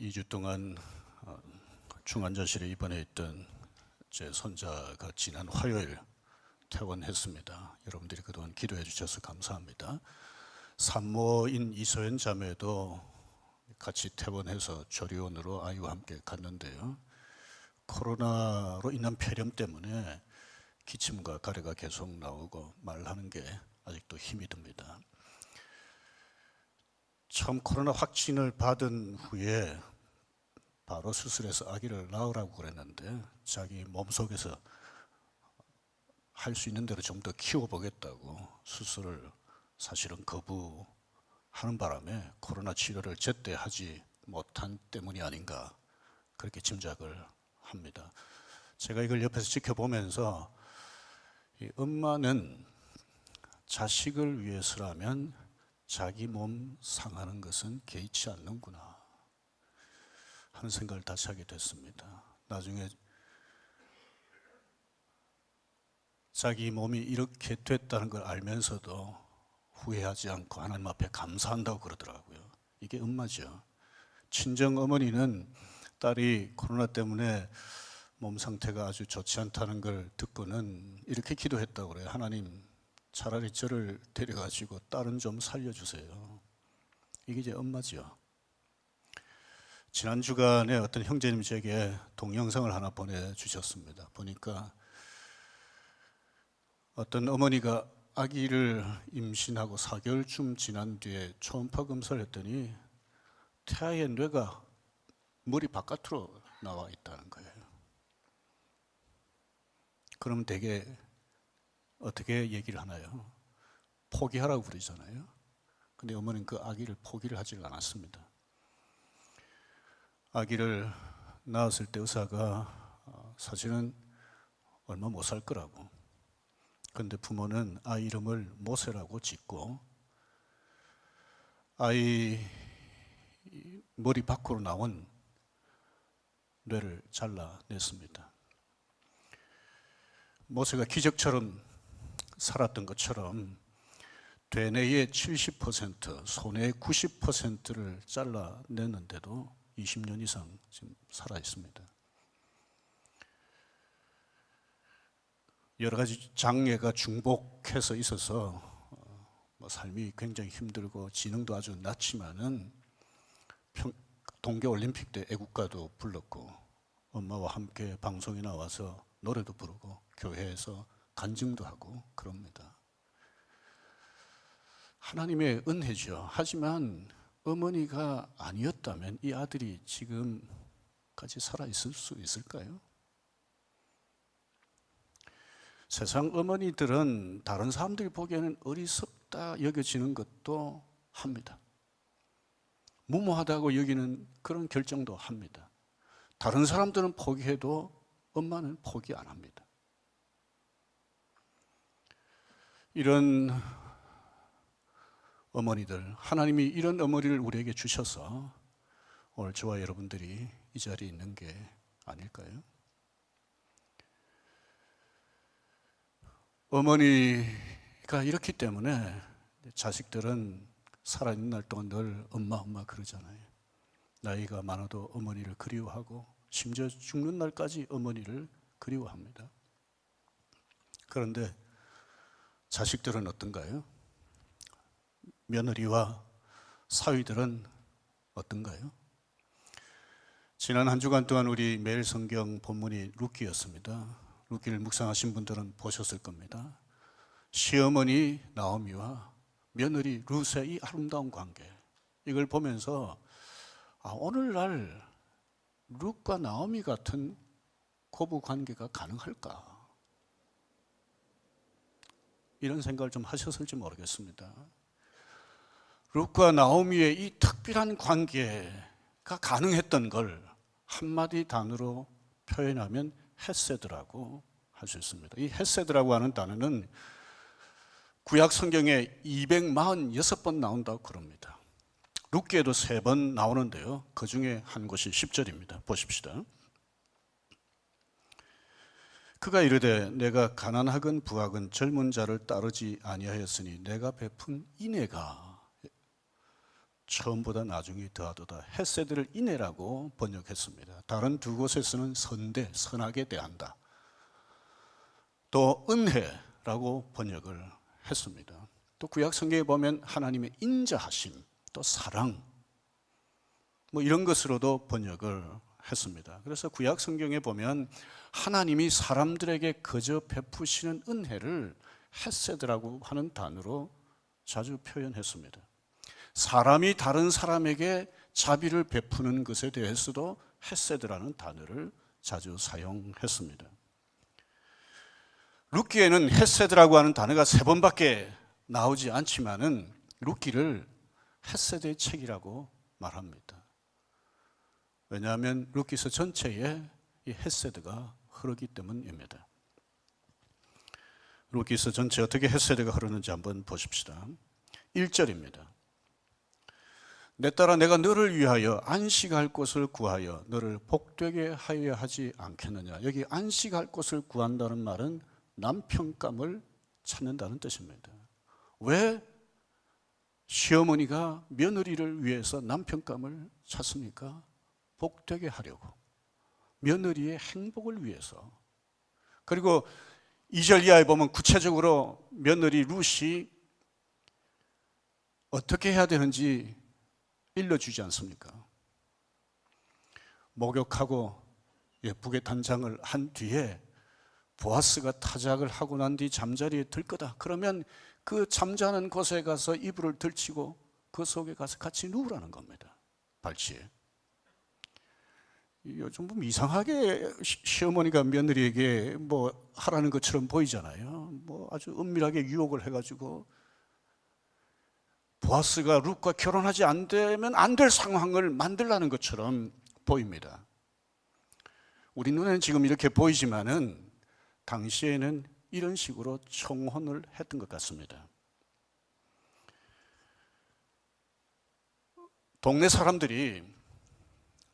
2주 동안 중환자실에 입원해 있던 제 손자가 지난 화요일 퇴원했습니다. 여러분들이 그동안 기도해 주셔서 감사합니다. 산모인 이소연 자매도 같이 퇴원해서 조리원으로 아이와 함께 갔는데요. 코로나로 인한 폐렴 때문에 기침과 가래가 계속 나오고 말하는 게 아직도 힘이 듭니다. 처음 코로나 확진을 받은 후에 바로 수술해서 아기를 낳으라고 그랬는데 자기 몸속에서 할 수 있는 대로 좀 더 키워보겠다고 수술을 사실은 거부하는 바람에 코로나 치료를 제때 하지 못한 때문이 아닌가 그렇게 짐작을 합니다. 제가 이걸 옆에서 지켜보면서 이 엄마는 자식을 위해서라면 자기 몸 상하는 것은 개의치 않는구나 하는 생각을 다시 하게 됐습니다. 나중에 자기 몸이 이렇게 됐다는 걸 알면서도 후회하지 않고 하나님 앞에 감사한다고 그러더라고요. 이게 엄마죠. 친정 어머니는 딸이 코로나 때문에 몸 상태가 아주 좋지 않다는 걸 듣고는 이렇게 기도했다고 그래요. 하나님, 차라리 저를 데려가지고 딸은 좀 살려주세요. 이게 이제 엄마죠. 지난 주간에 어떤 형제님이 제게 동영상을 하나 보내주셨습니다. 보니까 어떤 어머니가 아기를 임신하고 4개월쯤 지난 뒤에 초음파 검사를 했더니 태아의 뇌가 머리 바깥으로 나와 있다는 거예요. 그러면 되게 어떻게 얘기를 하나요? 포기하라고 그러잖아요. 근데 어머니는 그 아기를 포기를 하지 않았습니다. 아기를 낳았을 때 의사가 사실은 얼마 못 살 거라고. 그런데 부모는 아이 이름을 모세라고 짓고 아이 머리 밖으로 나온 뇌를 잘라냈습니다. 모세가 기적처럼 살았던 것처럼 되뇌의 70%, 손의 90%를 잘라냈는데도 20년 이상 지금 살아 있습니다. 여러 가지 장애가 중복해서 있어서 삶이 굉장히 힘들고 지능도 아주 낮지만은 동계올림픽 때 애국가도 불렀고 엄마와 함께 방송에 나와서 노래도 부르고 교회에서 간증도 하고 그럽니다. 하나님의 은혜죠. 하지만 어머니가 아니었다면 이 아들이 지금까지 살아있을 수 있을까요? 세상 어머니들은 다른 사람들이 보기에는 어리석다 여겨지는 것도 합니다. 무모하다고 여기는 그런 결정도 합니다. 다른 사람들은 포기해도 엄마는 포기 안 합니다. 이런 어머니들, 하나님이 이런 어머니를 우리에게 주셔서 오늘 저와 여러분들이 이 자리에 있는 게 아닐까요? 어머니가 이렇기 때문에 자식들은 살아있는 날 동안 늘 엄마 엄마 그러잖아요. 나이가 많아도 어머니를 그리워하고 심지어 죽는 날까지 어머니를 그리워합니다. 그런데 자식들은 어떤가요? 며느리와 사위들은 어떤가요? 지난 한 주간 동안 우리 매일 성경 본문이 룻기였습니다. 룻기를 묵상하신 분들은 보셨을 겁니다. 시어머니 나오미와 며느리 룻의 이 아름다운 관계, 이걸 보면서 오늘날 룻과 나오미 같은 고부 관계가 가능할까? 이런 생각을 좀 하셨을지 모르겠습니다. 룻과 나오미의 이 특별한 관계가 가능했던 걸 한마디 단어로 표현하면 헤세드라고 할 수 있습니다. 이 헤세드라고 하는 단어는 구약 성경에 246번 나온다고 그럽니다. 룻기에도 3번 나오는데요. 그 중에 한 곳이 10절입니다. 보십시다. 그가 이르되 내가 가난하건 부하건 젊은 자를 따르지 아니하였으니 내가 베푼 인애가 처음보다 나중이 더하도다. 헤세드를 인애라고 번역했습니다. 다른 두 곳에서는 선대, 선하게 대한다. 또 은혜라고 번역을 했습니다. 또 구약 성경에 보면 하나님의 인자하심, 또 사랑, 뭐 이런 것으로도 번역을 했습니다. 그래서 구약 성경에 보면 하나님이 사람들에게 거저 베푸시는 은혜를 헤세드라고 하는 단어로 자주 표현했습니다. 사람이 다른 사람에게 자비를 베푸는 것에 대해서도 헤세드라는 단어를 자주 사용했습니다. 룻기에는 헤세드라고 하는 단어가 3번밖에 나오지 않지만은 룻기를 헤세드의 책이라고 말합니다. 왜냐하면 룻기서 전체에 이 헤세드가 흐르기 때문입니다. 룻기서 전체 어떻게 헤세드가 흐르는지 한번 보십시다. 1절입니다. 내 딸아 내가 너를 위하여 안식할 곳을 구하여 너를 복되게 하여야 하지 않겠느냐. 여기 안식할 곳을 구한다는 말은 남편감을 찾는다는 뜻입니다. 왜 시어머니가 며느리를 위해서 남편감을 찾습니까? 복되게 하려고, 며느리의 행복을 위해서. 그리고 2절 이하에 보면 구체적으로 며느리 룻이 어떻게 해야 되는지 일러주지 않습니까? 목욕하고 예쁘게 단장을 한 뒤에 보아스가 타작을 하고 난 뒤 잠자리에 들 거다. 그러면 그 잠자는 곳에 가서 이불을 들치고 그 속에 가서 같이 누우라는 겁니다. 발치에. 요즘 보면 이상하게 시어머니가 며느리에게 뭐 하라는 것처럼 보이잖아요. 뭐 아주 은밀하게 유혹을 해가지고 보아스가 룻과 결혼하지 안 되면 안 될 상황을 만들라는 것처럼 보입니다. 우리 눈에는 지금 이렇게 보이지만은 당시에는 이런 식으로 청혼을 했던 것 같습니다. 동네 사람들이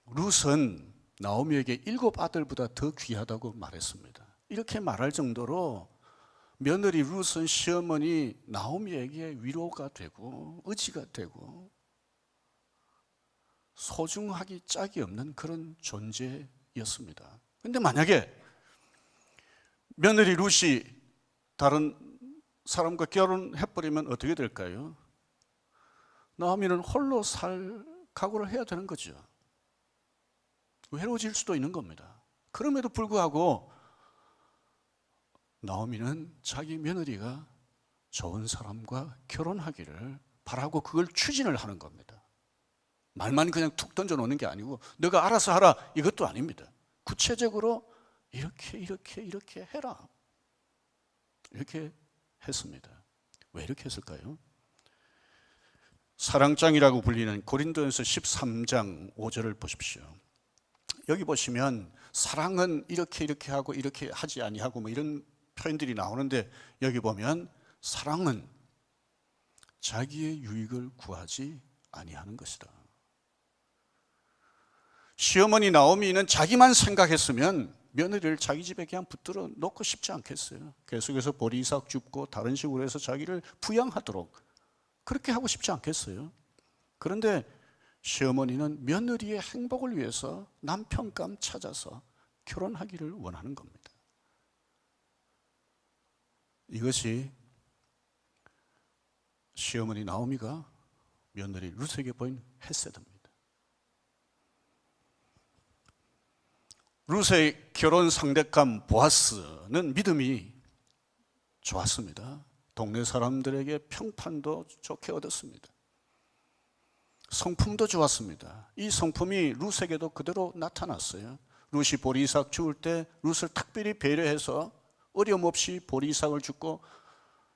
룻은 나오미에게 7 아들보다 더 귀하다고 말했습니다. 이렇게 말할 정도로 며느리 룻은 시어머니 나오미에게 위로가 되고 의지가 되고 소중하기 짝이 없는 그런 존재였습니다. 그런데 만약에 며느리 룻이 다른 사람과 결혼해버리면 어떻게 될까요? 나오미는 홀로 살 각오를 해야 되는 거죠. 외로워질 수도 있는 겁니다. 그럼에도 불구하고 나오미는 자기 며느리가 좋은 사람과 결혼하기를 바라고 그걸 추진을 하는 겁니다. 말만 그냥 툭 던져놓는 게 아니고 너가 알아서 하라 이것도 아닙니다. 구체적으로 이렇게 해라 이렇게 했습니다. 왜 이렇게 했을까요? 사랑장이라고 불리는 고린도전서 13장 5절을 보십시오. 여기 보시면 사랑은 이렇게 하고 이렇게 하지 아니하고 뭐 이런 표현들이 나오는데 여기 보면 사랑은 자기의 유익을 구하지 아니하는 것이다. 시어머니 나오미는 자기만 생각했으면 며느리를 자기 집에 그냥 붙들어 놓고 싶지 않겠어요. 계속해서 보리삭 줍고 다른 식으로 해서 자기를 부양하도록 그렇게 하고 싶지 않겠어요. 그런데 시어머니는 며느리의 행복을 위해서 남편감 찾아서 결혼하기를 원하는 겁니다. 이것이 시어머니 나오미가 며느리 룻에게 보인 헤세드입니다. 룻의 결혼 상대감 보아스는 믿음이 좋았습니다. 동네 사람들에게 평판도 좋게 얻었습니다. 성품도 좋았습니다. 이 성품이 룻에게도 그대로 나타났어요. 룻이 보리삭 주울 때 룻을 특별히 배려해서 어려움 없이 보리삭을 줍고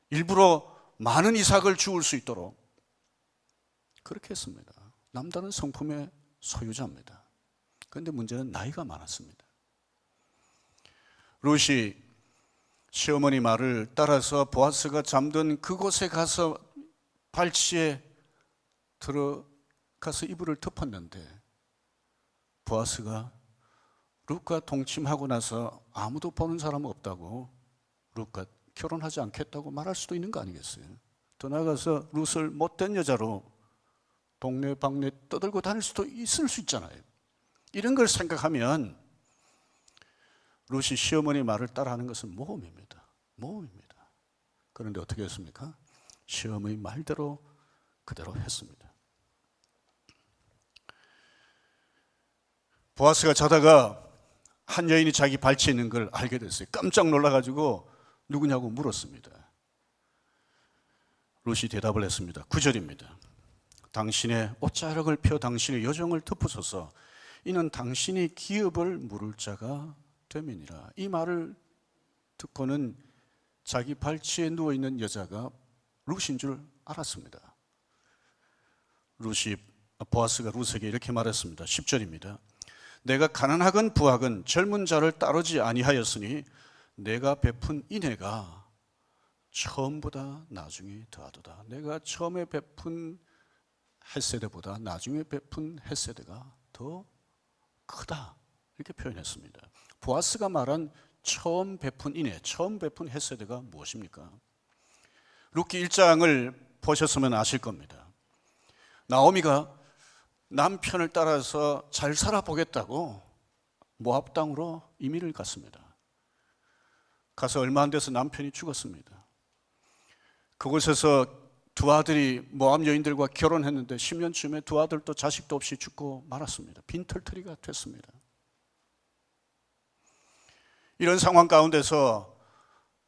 일부러 많은 이삭을 주울 수 있도록 그렇게 했습니다. 남다른 성품의 소유자입니다. 그런데 문제는 나이가 많았습니다. 룻이 시어머니 말을 따라서 보아스가 잠든 그곳에 가서 발치에 들어가서 이불을 덮었는데 보아스가 룻과 동침하고 나서 아무도 보는 사람 없다고 룻과 결혼하지 않겠다고 말할 수도 있는 거 아니겠어요? 더 나아가서 룻을 못된 여자로 동네 방네 떠들고 다닐 수도 있을 수 있잖아요. 이런 걸 생각하면 룻이 시어머니 말을 따라하는 것은 모험입니다. 모험입니다. 그런데 어떻게 했습니까? 시어머니 말대로 그대로 했습니다. 보아스가 자다가 한 여인이 자기 발치에 있는 걸 알게 됐어요. 깜짝 놀라가지고 누구냐고 물었습니다. 룻이 대답을 했습니다. 9절입니다. 당신의 옷자락을 펴 당신의 여종을 덮으소서. 이는 당신이 기업을 물을 자가 됨이니라. 이 말을 듣고는 자기 발치에 누워있는 여자가 룻인 줄 알았습니다. 보아스가 룻에게 이렇게 말했습니다. 10절입니다. 내가 가난하건 부하건 젊은 자를 따르지 아니하였으니 내가 베푼 인애가 처음보다 나중에 더하도다. 내가 처음에 베푼 헷세대보다 나중에 베푼 헷세대가 더 크다. 이렇게 표현했습니다. 보아스가 말한 처음 베푼 인애, 처음 베푼 헷세대가 무엇입니까? 룻기 1장을 보셨으면 아실 겁니다. 나오미가 남편을 따라서 잘 살아보겠다고 모압 땅으로 이민을 갔습니다. 가서 얼마 안 돼서 남편이 죽었습니다. 그곳에서 두 아들이 모압 여인들과 결혼했는데 10년쯤에 두 아들도 자식도 없이 죽고 말았습니다. 빈털터리가 됐습니다. 이런 상황 가운데서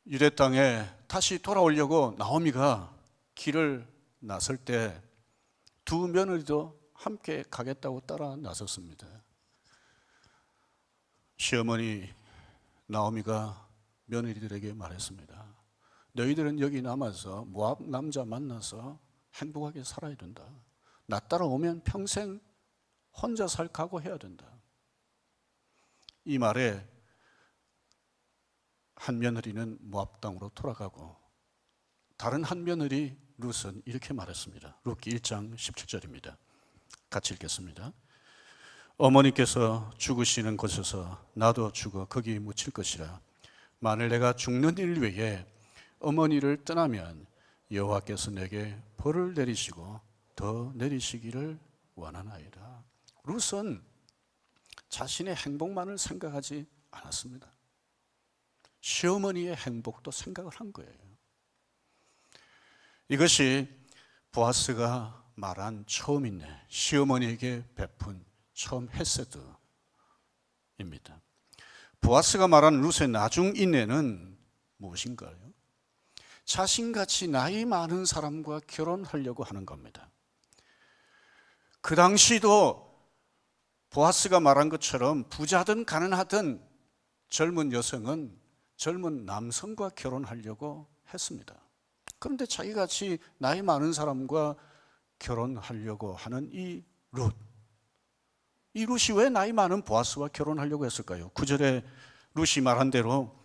유대 땅에 다시 돌아오려고 나오미가 길을 나설 때 두 며느리도 함께 가겠다고 따라 나섰습니다. 시어머니 나오미가 며느리들에게 말했습니다. 너희들은 여기 남아서 모압 남자 만나서 행복하게 살아야 된다. 나 따라오면 평생 혼자 살 각오해야 된다. 이 말에 한 며느리는 모압 땅으로 돌아가고 다른 한 며느리 룻은 이렇게 말했습니다. 룻기 1장 17절입니다. 같이 읽겠습니다. 어머니께서 죽으시는 곳에서 나도 죽어 거기 묻힐 것이라. 만일 내가 죽는 일 외에 어머니를 떠나면 여호와께서 내게 벌을 내리시고 더 내리시기를 원하나이다. 룻은 자신의 행복만을 생각하지 않았습니다. 시어머니의 행복도 생각을 한 거예요. 이것이 보아스가 말한 처음 인내, 시어머니에게 베푼 처음 헤세드입니다. 보아스가 말한 룻의 나중 인내는 무엇인가요? 자신같이 나이 많은 사람과 결혼하려고 하는 겁니다. 그 당시도 보아스가 말한 것처럼 부자든 가난하든 젊은 여성은 젊은 남성과 결혼하려고 했습니다. 그런데 자기같이 나이 많은 사람과 결혼하려고 하는 이 룻, 이 룻이 왜 나이 많은 보아스와 결혼하려고 했을까요? 9절에 룻이 말한 대로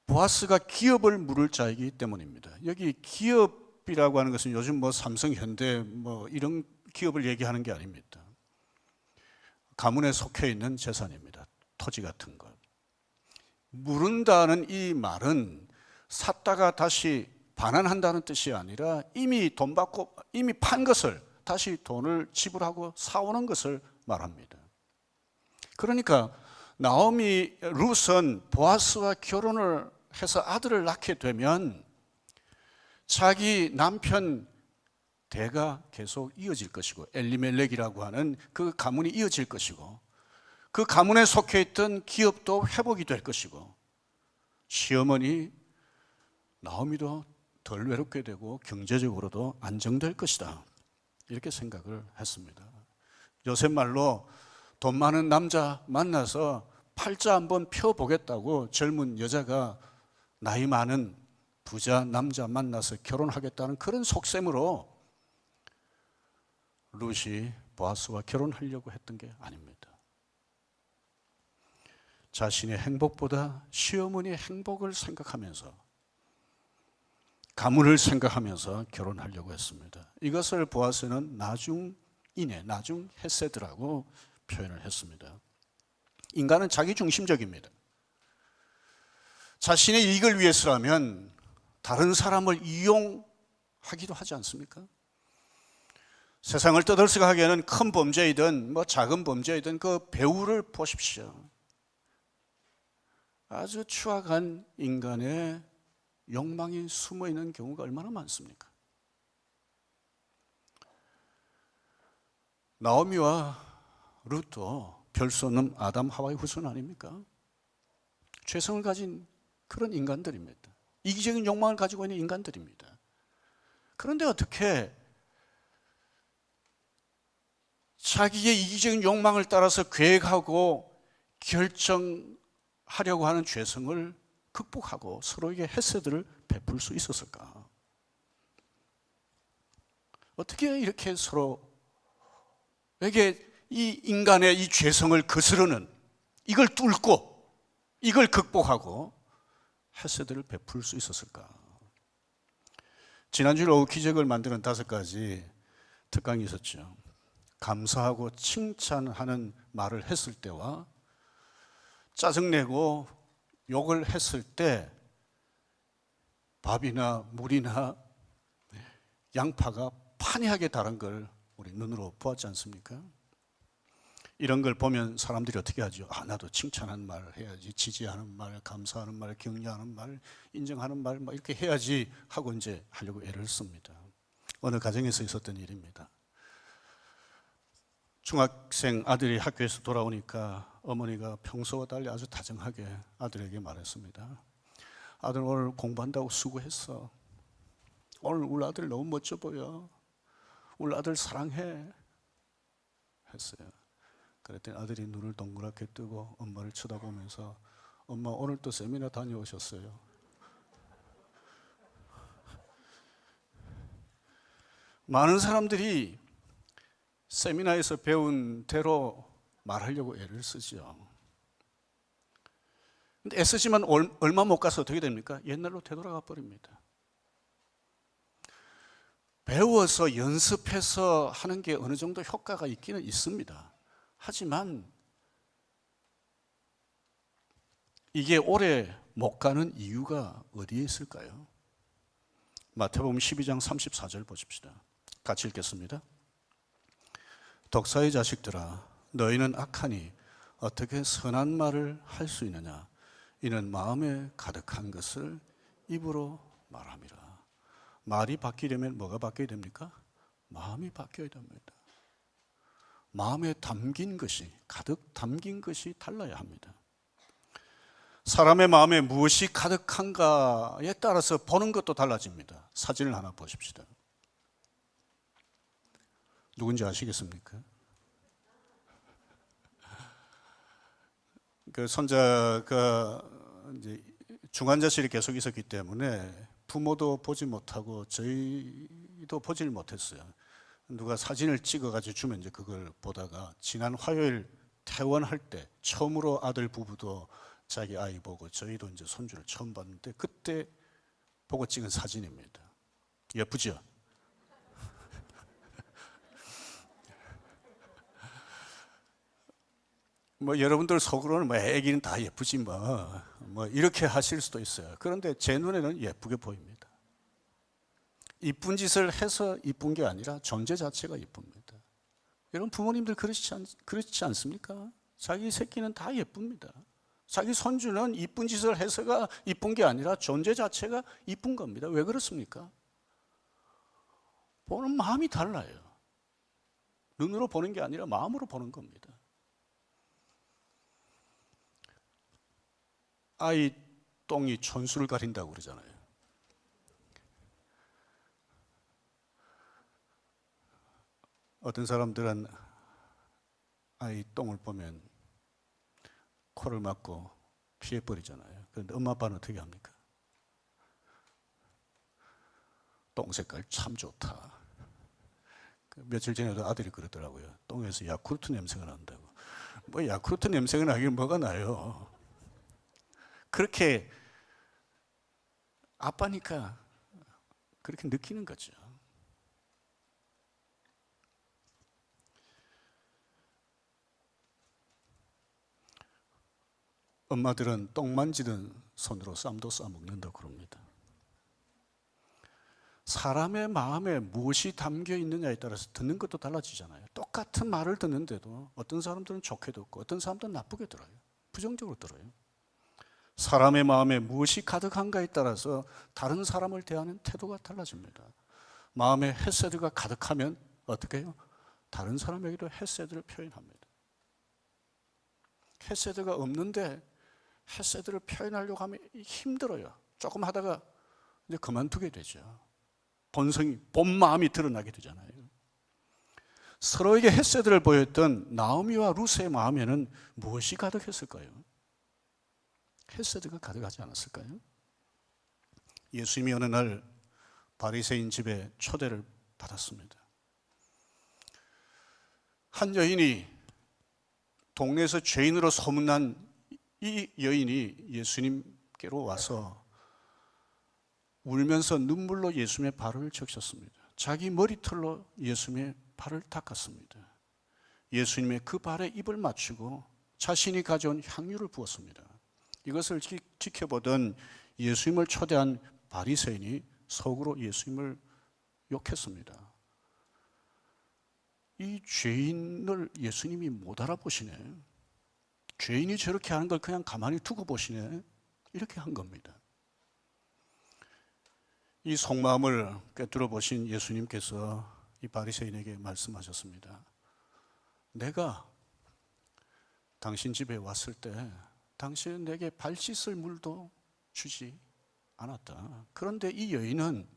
보아스가 기업을 물을 자이기 때문입니다. 여기 기업이라고 하는 것은 요즘 삼성, 현대 이런 기업을 얘기하는 게 아닙니다. 가문에 속해 있는 재산입니다. 토지 같은 것. 물은다는 이 말은 샀다가 다시 반환한다는 뜻이 아니라 이미 돈 받고 이미 판 것을 다시 돈을 지불하고 사오는 것을 말합니다. 그러니까 나오미 룻은 보아스와 결혼을 해서 아들을 낳게 되면 자기 남편 대가 계속 이어질 것이고 엘리멜렉이라고 하는 그 가문이 이어질 것이고 그 가문에 속해 있던 기업도 회복이 될 것이고 시어머니 나오미도 덜 외롭게 되고 경제적으로도 안정될 것이다. 이렇게 생각을 했습니다. 요새 말로 돈 많은 남자 만나서 팔자 한번 펴보겠다고 젊은 여자가 나이 많은 부자 남자 만나서 결혼하겠다는 그런 속셈으로 룻이 보아스와 결혼하려고 했던 게 아닙니다. 자신의 행복보다 시어머니의 행복을 생각하면서 가문을 생각하면서 결혼하려고 했습니다. 이것을 보아스는 나중 인애, 나중 헤세드라고 표현을 했습니다. 인간은 자기중심적입니다. 자신의 이익을 위해서라면 다른 사람을 이용하기도 하지 않습니까? 세상을 떠들썩하게 하는 큰 범죄이든 뭐 작은 범죄이든 그 배후를 보십시오. 아주 추악한 인간의 욕망이 숨어 있는 경우가 얼마나 많습니까? 나오미와 룻도 별 수 없는 아담 하와의 후손 아닙니까? 죄성을 가진 그런 인간들입니다. 이기적인 욕망을 가지고 있는 인간들입니다. 그런데 어떻게 자기의 이기적인 욕망을 따라서 계획하고 결정하려고 하는 죄성을 극복하고 서로에게 헤세드를 베풀 수 있었을까? 어떻게 이렇게 서로에게 이 인간의 이 죄성을 거스르는, 이걸 뚫고 이걸 극복하고 헤세드를 베풀 수 있었을까? 지난주 오후 기적을 만드는 5가지 특강이 있었죠. 감사하고 칭찬하는 말을 했을 때와 짜증내고 욕을 했을 때 밥이나 물이나 양파가 판이하게 다른 걸 우리 눈으로 보았지 않습니까? 이런 걸 보면 사람들이 어떻게 하죠? 나도 칭찬하는 말을 해야지, 지지하는 말, 감사하는 말, 격려하는 말, 인정하는 말, 막 이렇게 해야지 하고 이제 하려고 애를 씁니다. 어느 가정에서 있었던 일입니다. 중학생 아들이 학교에서 돌아오니까 어머니가 평소와 달리 아주 다정하게 아들에게 말했습니다. 아들 오늘 공부한다고 수고했어. 오늘 우리 아들 너무 멋져 보여. 우리 아들 사랑해. 했어요. 그랬더니 아들이 눈을 동그랗게 뜨고 엄마를 쳐다보면서 엄마 오늘 또 세미나 다녀오셨어요. 많은 사람들이 세미나에서 배운 대로 말하려고 애를 쓰죠. 근데 애쓰지만 얼마 못 가서 어떻게 됩니까? 옛날로 되돌아가 버립니다. 배워서 연습해서 하는 게 어느 정도 효과가 있기는 있습니다. 하지만 이게 오래 못 가는 이유가 어디에 있을까요? 마태복음 12장 34절 보십시다. 같이 읽겠습니다. 독사의 자식들아, 너희는 악하니 어떻게 선한 말을 할 수 있느냐? 이는 마음에 가득한 것을 입으로 말함이라. 말이 바뀌려면 뭐가 바뀌어야 됩니까? 마음이 바뀌어야 됩니다. 마음에 담긴 것이, 가득 담긴 것이 달라야 합니다. 사람의 마음에 무엇이 가득한가에 따라서 보는 것도 달라집니다. 사진을 하나 보십시다. 누군지 아시겠습니까? 그 손자가 이제 중환자실에 계속 있었기 때문에 부모도 보지 못하고 저희도 보질 못했어요. 누가 사진을 찍어가지고 주면 이제 그걸 보다가 지난 화요일 퇴원할 때 처음으로 아들 부부도 자기 아이 보고 저희도 이제 손주를 처음 봤는데 그때 보고 찍은 사진입니다. 예쁘죠? 뭐 여러분들 속으로는 뭐 애기는 다 예쁘지 뭐 이렇게 하실 수도 있어요. 그런데 제 눈에는 예쁘게 보입니다. 이쁜 짓을 해서 이쁜 게 아니라 존재 자체가 이쁩니다. 여러분 부모님들 그렇지 않습니까? 자기 새끼는 다 예쁩니다. 자기 손주는 이쁜 짓을 해서가 이쁜 게 아니라 존재 자체가 이쁜 겁니다. 왜 그렇습니까? 보는 마음이 달라요. 눈으로 보는 게 아니라 마음으로 보는 겁니다. 아이 똥이 촌수를 가린다고 그러잖아요. 어떤 사람들은 아이 똥을 보면 코를 막고 피해버리잖아요. 그런데 엄마 아빠는 어떻게 합니까? 똥 색깔 참 좋다. 며칠 전에도 아들이 그러더라고요. 똥에서 야쿠르트 냄새가 난다고. 뭐 야쿠르트 냄새가 나긴 뭐가 나요. 그렇게 아빠니까 그렇게 느끼는 거죠. 엄마들은 똥 만지던 손으로 쌈도 싸먹는다고 그럽니다. 사람의 마음에 무엇이 담겨 있느냐에 따라서 듣는 것도 달라지잖아요. 똑같은 말을 듣는데도 어떤 사람들은 좋게 듣고 어떤 사람들은 나쁘게 들어요. 부정적으로 들어요. 사람의 마음에 무엇이 가득한가에 따라서 다른 사람을 대하는 태도가 달라집니다. 마음에 헤세드가 가득하면 어떻게 해요? 다른 사람에게도 헤세드를 표현합니다. 헤세드가 없는데 헤세드를 표현하려고 하면 힘들어요. 조금 하다가 이제 그만두게 되죠. 본성이, 본 마음이 드러나게 되잖아요. 서로에게 헤세드를 보였던 나오미와 루스의 마음에는 무엇이 가득했을까요? 헤세드가 가득하지 않았을까요? 예수님이 어느 날 바리새인 집에 초대를 받았습니다. 한 여인이, 동네에서 죄인으로 소문난 이 여인이 예수님께로 와서 울면서 눈물로 예수님의 발을 적셨습니다. 자기 머리털로 예수님의 발을 닦았습니다. 예수님의 그 발에 입을 맞추고 자신이 가져온 향유를 부었습니다. 이것을 지켜보던 예수님을 초대한 바리새인이 속으로 예수님을 욕했습니다. 이 죄인을 예수님이 못 알아보시네. 죄인이 저렇게 하는 걸 그냥 가만히 두고 보시네. 이렇게 한 겁니다. 이 속마음을 꿰뚫어 보신 예수님께서 이 바리새인에게 말씀하셨습니다. 내가 당신 집에 왔을 때 당신은 내게 발 씻을 물도 주지 않았다. 그런데 이 여인은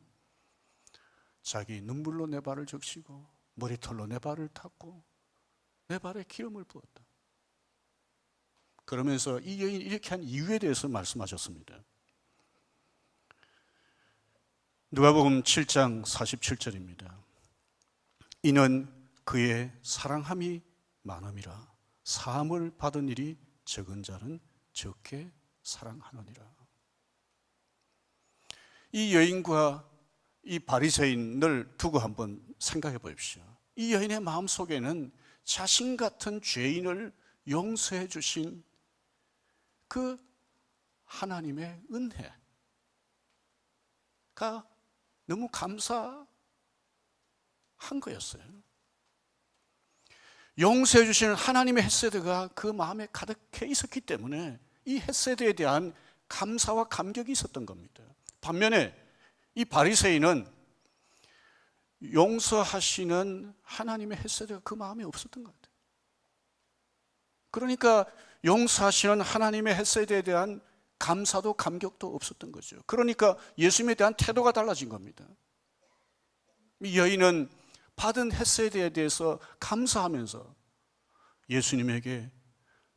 자기 눈물로 내 발을 적시고 머리털로 내 발을 닦고 내 발에 기름을 부었다. 그러면서 이 여인이 이렇게 한 이유에 대해서 말씀하셨습니다. 누가복음 7장 47절입니다. 이는 그의 사랑함이 많음이라 사함을 받은 일이 적은 자는 적게 사랑하느니라. 이 여인과 이 바리새인을 두고 한번 생각해 보십시오. 이 여인의 마음속에는 자신 같은 죄인을 용서해 주신 그 하나님의 은혜가 너무 감사한 거였어요. 용서해 주시는 하나님의 헤세드가 그 마음에 가득해 있었기 때문에 이 헤세드에 대한 감사와 감격이 있었던 겁니다. 반면에 이 바리새인은 용서하시는 하나님의 헤세드가 그 마음에 없었던 것 같아요. 그러니까 용서하시는 하나님의 헤세드에 대한 감사도 감격도 없었던 거죠. 그러니까 예수님에 대한 태도가 달라진 겁니다. 이 여인은 받은 헤세드에 대해서 감사하면서 예수님에게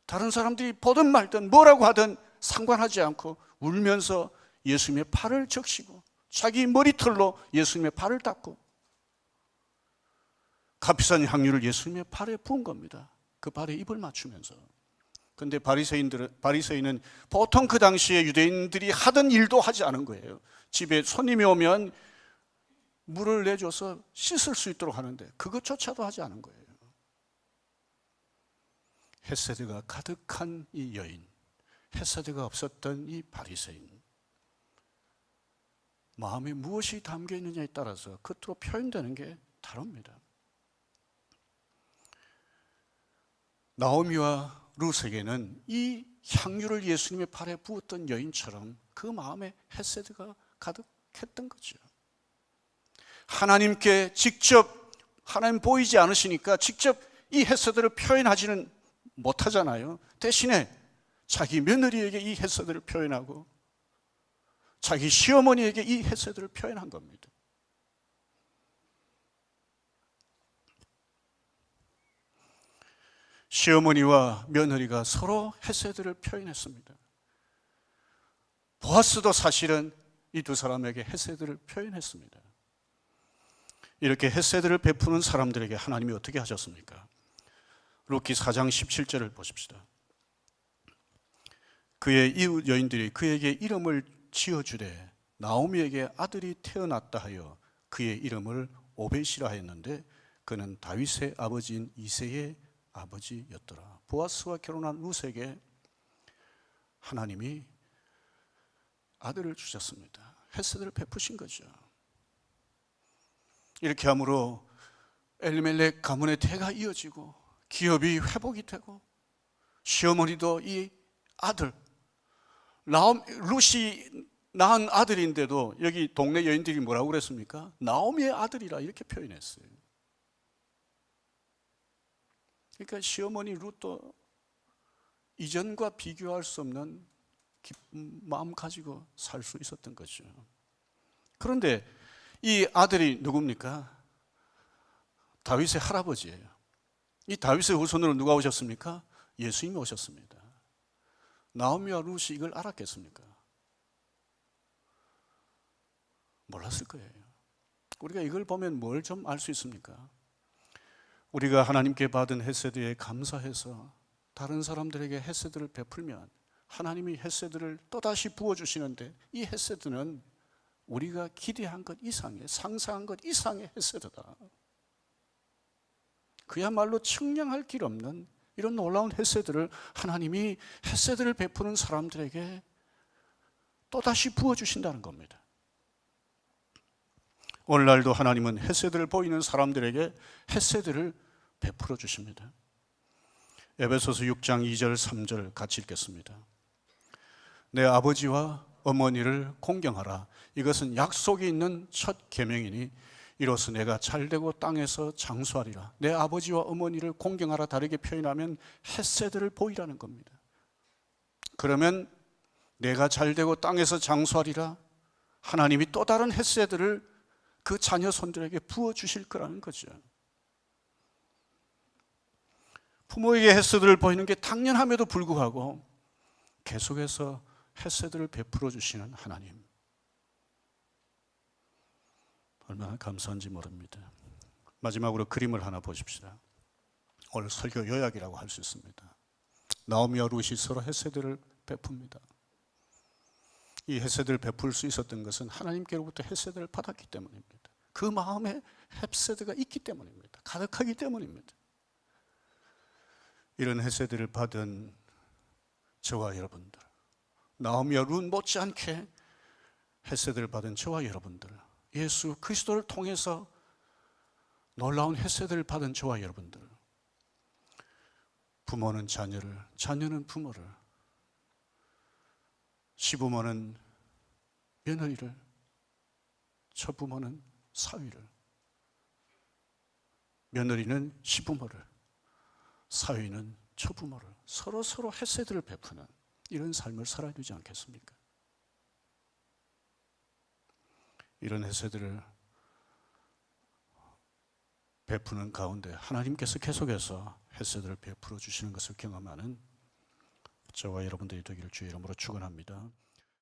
다른 사람들이 보든 말든 뭐라고 하든 상관하지 않고 울면서 예수님의 팔을 적시고 자기 머리털로 예수님의 발을 닦고 값비싼 향유를 예수님의 발에 부은 겁니다. 그 발에 입을 맞추면서. 그런데 바리새인은 보통 그 당시에 유대인들이 하던 일도 하지 않은 거예요. 집에 손님이 오면 물을 내줘서 씻을 수 있도록 하는데 그것조차도 하지 않은 거예요. 헤세드가 가득한 이 여인, 헤세드가 없었던 이 바리새인, 마음에 무엇이 담겨 있느냐에 따라서 겉으로 표현되는 게 다릅니다. 나오미와 루스에게는 이 향유를 예수님의 발에 부었던 여인처럼 그 마음에 헤세드가 가득했던 거죠. 하나님께 직접, 하나님 보이지 않으시니까 직접 이 헤세드를 표현하지는 못하잖아요. 대신에 자기 며느리에게 이 헤세드를 표현하고 자기 시어머니에게 이 헤세드를 표현한 겁니다. 시어머니와 며느리가 서로 헤세드를 표현했습니다. 보아스도 사실은 이 두 사람에게 헤세드를 표현했습니다. 이렇게 헤세드를 베푸는 사람들에게 하나님이 어떻게 하셨습니까? 룻기 4장 17절을 보십시다. 그의 이웃 여인들이 그에게 이름을 지어주되 나오미에게 아들이 태어났다 하여 그의 이름을 오벳이라 하였는데 그는 다윗의 아버지인 이새의 아버지였더라. 보아스와 결혼한 룻에게 하나님이 아들을 주셨습니다. 헤세드를 베푸신 거죠. 이렇게 함으로 엘리멜렉 가문의 대가 이어지고 기업이 회복이 되고 시어머니도 이 아들 룻이 낳은 아들인데도 여기 동네 여인들이 뭐라고 그랬습니까? 나오미의 아들이라 이렇게 표현했어요. 그러니까 시어머니 룻도 이전과 비교할 수 없는 기쁜 마음 가지고 살 수 있었던 거죠. 그런데 이 아들이 누굽니까? 다윗의 할아버지예요. 이 다윗의 후손으로 누가 오셨습니까? 예수님이 오셨습니다. 나오미와 룻이 이걸 알았겠습니까? 몰랐을 거예요. 우리가 이걸 보면 뭘 좀 알 수 있습니까? 우리가 하나님께 받은 헤세드에 감사해서 다른 사람들에게 헤세드를 베풀면 하나님이 헤세드를 또다시 부어주시는데, 이 헤세드는 우리가 기대한 것 이상의, 상상한 것 이상의 헤세드다. 그야말로 측량할 길 없는 이런 놀라운 헤세드를 하나님이 헤세드를 베푸는 사람들에게 또다시 부어주신다는 겁니다. 오늘날도 하나님은 헤세드를 보이는 사람들에게 헤세드를 베풀어 주십니다. 에베소서 6장 2절 3절 같이 읽겠습니다. 내 아버지와 어머니를 공경하라. 이것은 약속이 있는 첫 계명이니 이로써 내가 잘되고 땅에서 장수하리라. 내 아버지와 어머니를 공경하라, 다르게 표현하면 헤세드를 보이라는 겁니다. 그러면 내가 잘되고 땅에서 장수하리라, 하나님이 또 다른 헤세드를 그 자녀 손들에게 부어주실 거라는 거죠. 부모에게 헤세드를 보이는 게 당연함에도 불구하고 계속해서 헤세드를 베풀어 주시는 하나님, 얼마나 감사한지 모릅니다. 마지막으로 그림을 하나 보십시다. 오늘 설교 요약이라고 할 수 있습니다. 나오미와 룻이 서로 헤세드를 베풉니다. 이 헤세드를 베풀 수 있었던 것은 하나님께로부터 헤세드를 받았기 때문입니다. 그 마음에 헤세드가 있기 때문입니다. 가득하기 때문입니다. 이런 헤세드를 받은 저와 여러분들, 나오미와 룻 못지않게 헤세드를 받은 저와 여러분들, 예수 그리스도를 통해서 놀라운 헤세드를 받은 저와 여러분들, 부모는 자녀를, 자녀는 부모를, 시부모는 며느리를, 처부모는 사위를, 며느리는 시부모를, 사위는 처부모를 서로 헤세드를 베푸는 이런 삶을 살아야 되지 않겠습니까? 이런 헤세드를 베푸는 가운데 하나님께서 계속해서 헤세드를 베풀어 주시는 것을 경험하는 저와 여러분들이 되기를 주의 이름으로 축원합니다.